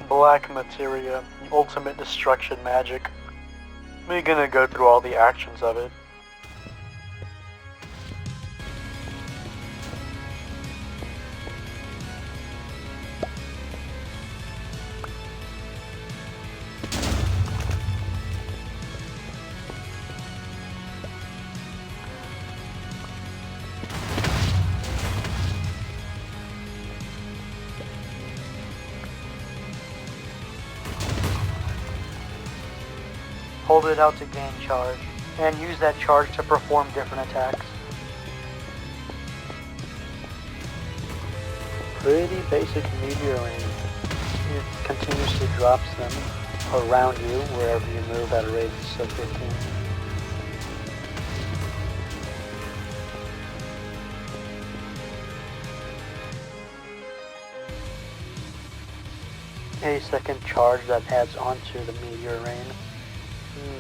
Black Materia, ultimate destruction magic. We're gonna go through all the actions of it. Hold it out to gain charge, and use that charge to perform different attacks. Pretty basic Meteorain. It continuously drops them around you wherever you move at a radius of 15. A second charge that adds onto the Meteorain.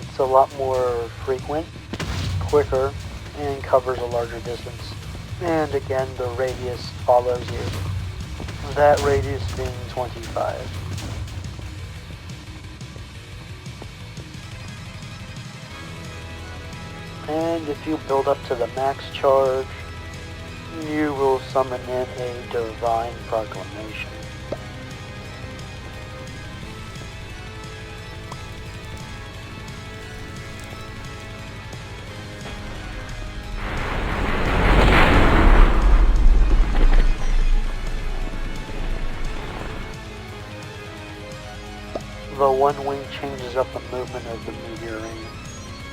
It's a lot more frequent, quicker, and covers a larger distance. And again, the radius follows you. That radius being 25. And if you build up to the max charge, you will summon in a divine proclamation. The one wing changes up the movement of the Meteorain,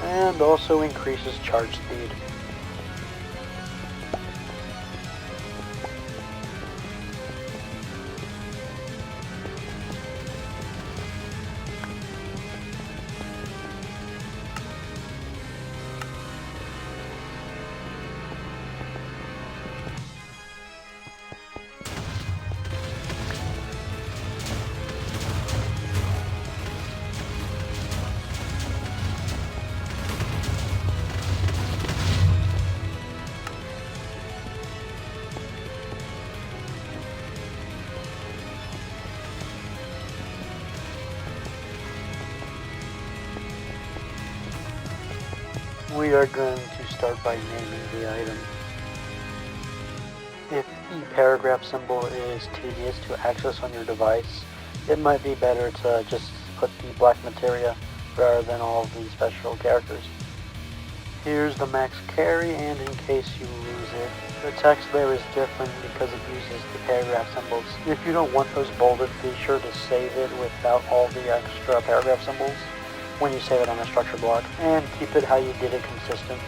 and also increases charge speed. We are going to start by naming the item. If the paragraph symbol is tedious to access on your device, it might be better to just put the black materia rather than all of the special characters. Here's the max carry, and in case you lose it, the text there is different because it uses the paragraph symbols. If you don't want those bolded, be sure to save it without all the extra paragraph symbols when you save it on a structure block, and keep it how you did it consistent.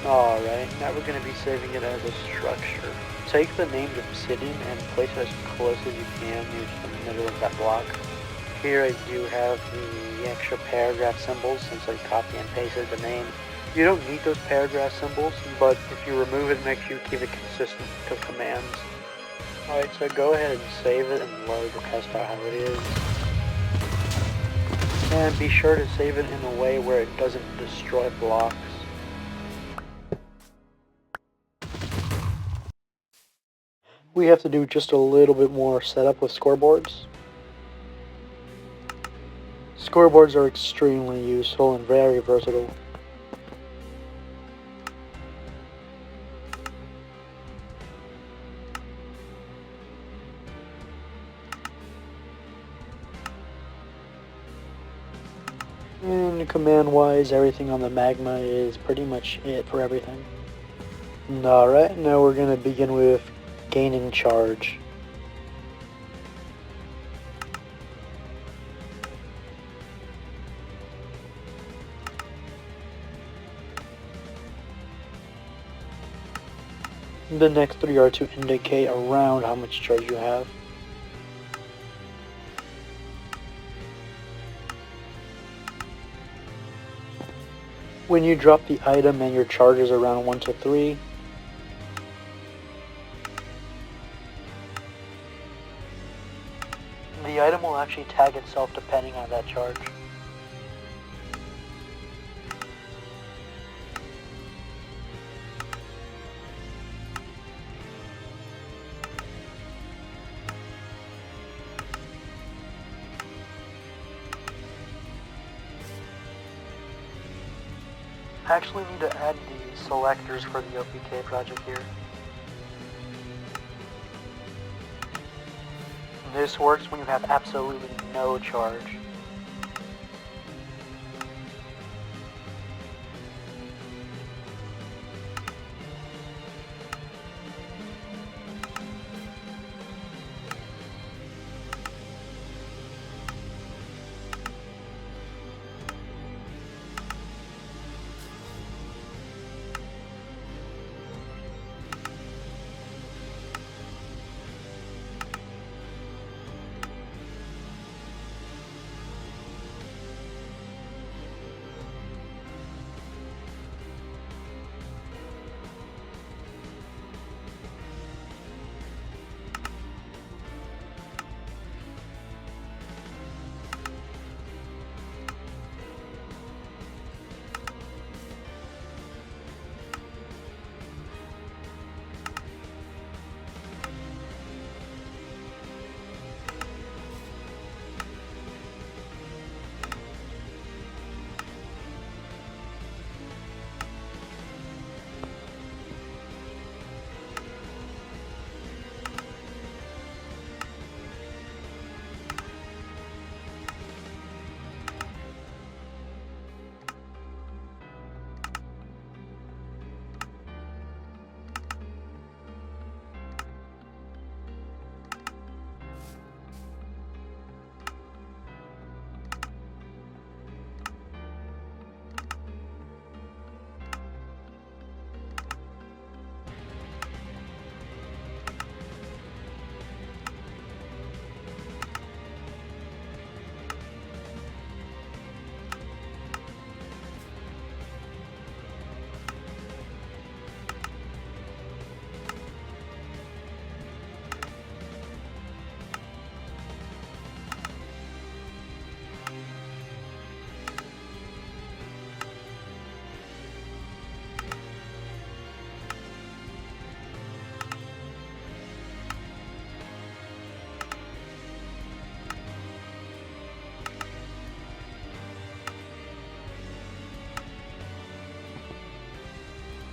Alright, now we're going to be saving it as a structure. Take the named obsidian and place it as close as you can near the middle of that block. Here I do have the extra paragraph symbols since I copy and pasted the name. You don't need those paragraph symbols, but if you remove it, make sure you keep it consistent to commands. Alright, so go ahead and save it and load to test out how it is. And be sure to save it in a way where it doesn't destroy blocks. We have to do just a little bit more setup with scoreboards. Scoreboards are extremely useful and very versatile. And command-wise, everything on the magma is pretty much it for everything. Alright, now we're going to begin with gaining charge. The next three are to indicate around how much charge you have. When you drop the item and your charge is around 1 to 3, the item will actually tag itself depending on that charge. I actually need to add the selectors for the OPK project here. This works when you have absolutely no charge.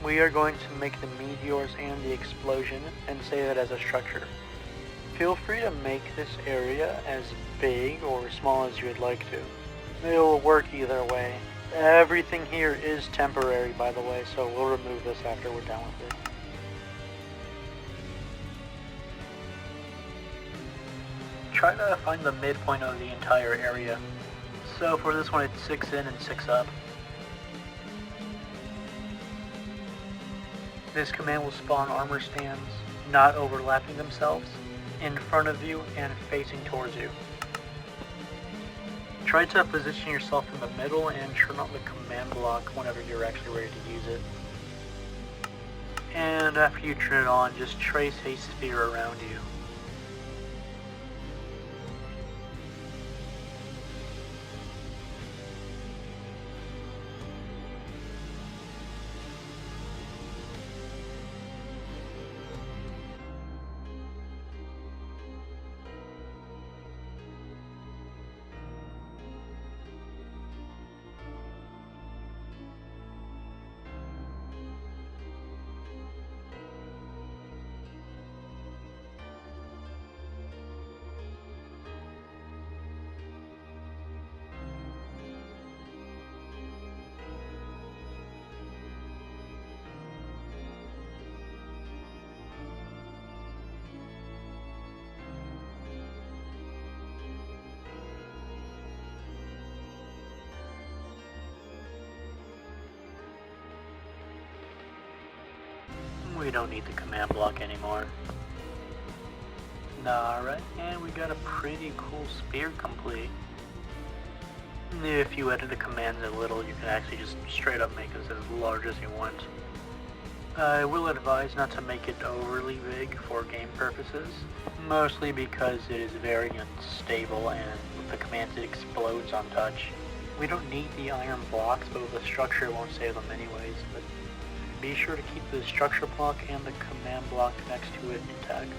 We are going to make the meteors and the explosion and save it as a structure. Feel free to make this area as big or small as you would like to. It will work either way. Everything here is temporary, by the way, so we'll remove this after we're done with it. Try to find the midpoint of the entire area. So for this one, it's 6 in and 6 up. This command will spawn armor stands, not overlapping themselves, in front of you and facing towards you. Try to position yourself in the middle and turn on the command block whenever you're actually ready to use it. And after you turn it on, just trace a sphere around you. We don't need the command block anymore. Alright, and we got a pretty cool spear complete. If you edit the commands a little, you can actually just straight up make this as large as you want. I will advise not to make it overly big for game purposes, mostly because it is very unstable and with the commands it explodes on touch. We don't need the iron blocks, but the structure won't save them anyways, but be sure to keep the structure block and the command block next to it intact.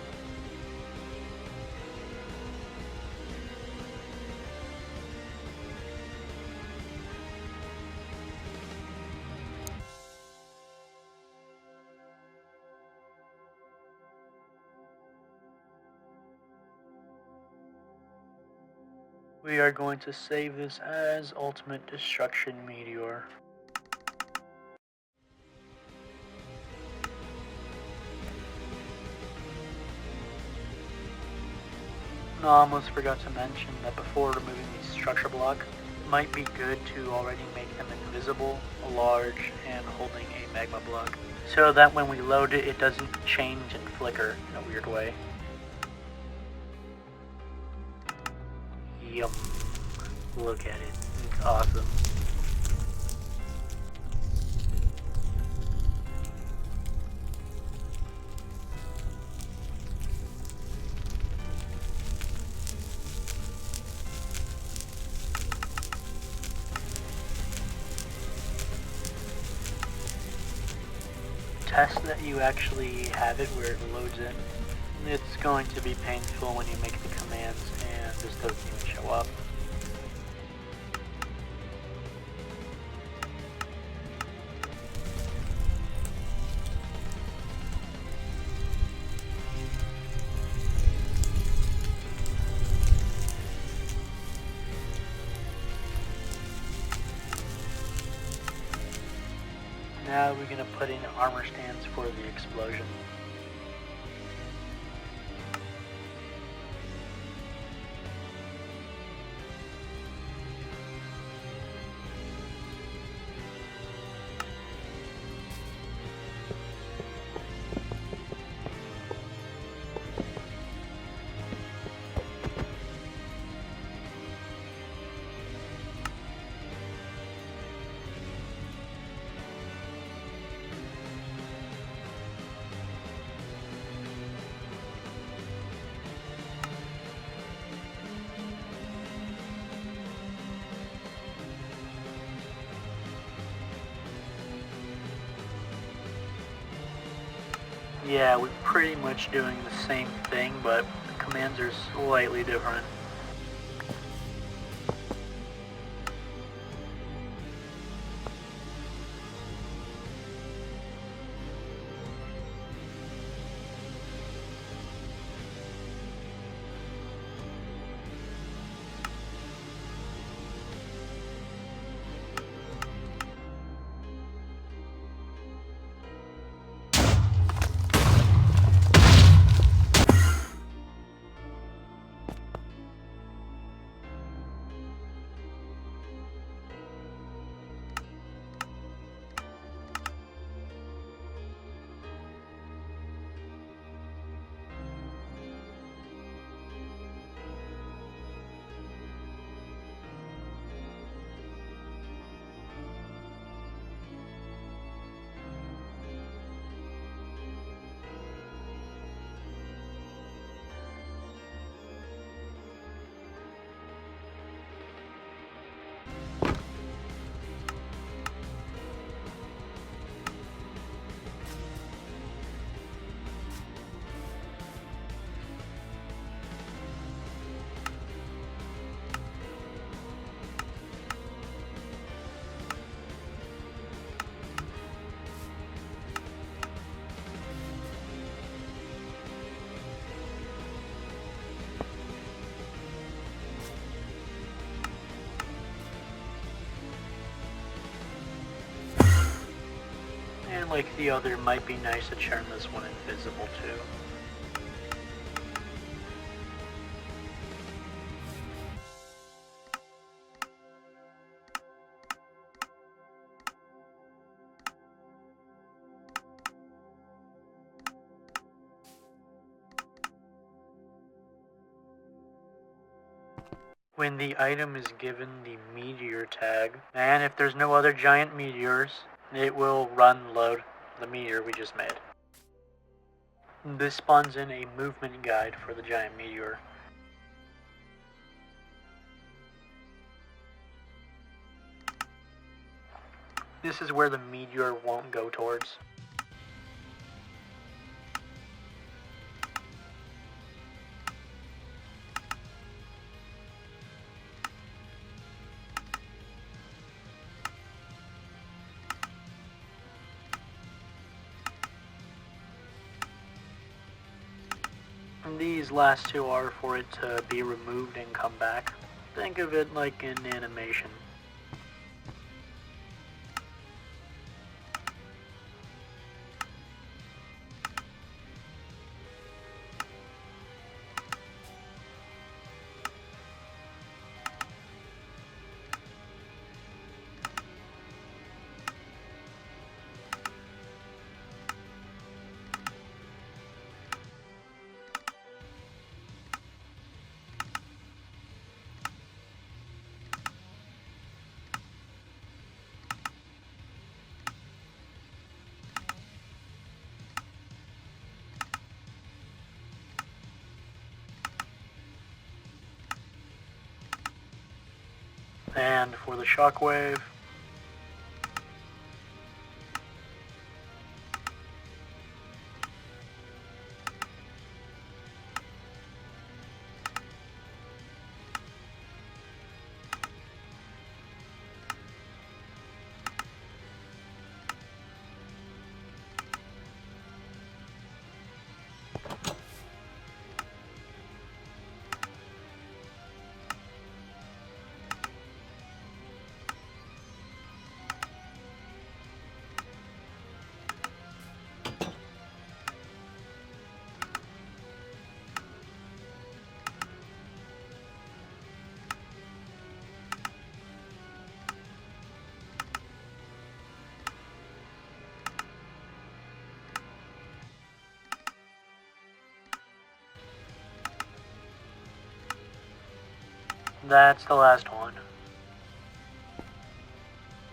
We are going to save this as Ultimate Destruction Meteor. I almost forgot to mention that before removing the structure block, it might be good to already make them invisible, large, and holding a magma block, so that when we load it, it doesn't change and flicker in a weird way. Yum. Look at it. It's awesome. Test that you actually have it where it loads in. It's going to be painful when you make the commands and this doesn't even show up. Now we're going to put in armor stands for the explosion. Yeah, we're pretty much doing the same thing, but the commands are slightly different. And like the other, might be nice to turn this one invisible too. When the item is given the meteor tag, and if there's no other giant meteors, it will load the meteor we just made. This spawns in a movement guide for the giant meteor. This is where the meteor won't go towards. And these last two are for it to be removed and come back. Think of it like an animation. And for the shockwave, that's the last one.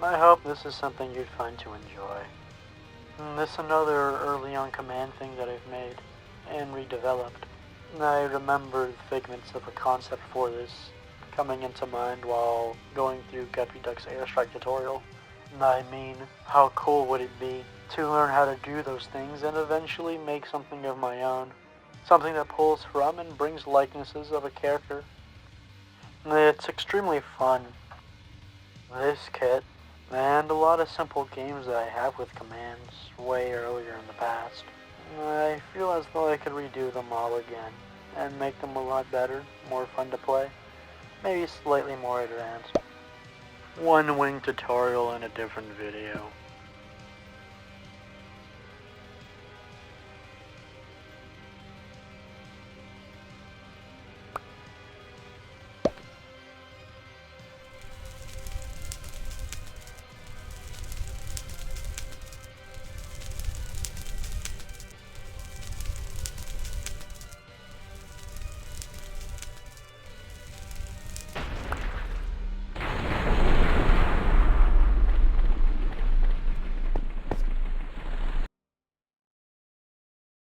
I hope this is something you'd find to enjoy. This is another early on command thing that I've made and redeveloped. I remember figments of a concept for this coming into mind while going through Guppy Duck's airstrike tutorial. I mean, how cool would it be to learn how to do those things and eventually make something of my own? Something that pulls from and brings likenesses of a character. It's extremely fun. This kit, and a lot of simple games that I have with commands way earlier in the past. I feel as though I could redo them all again and make them a lot better, more fun to play, maybe slightly more advanced. One wing tutorial in a different video.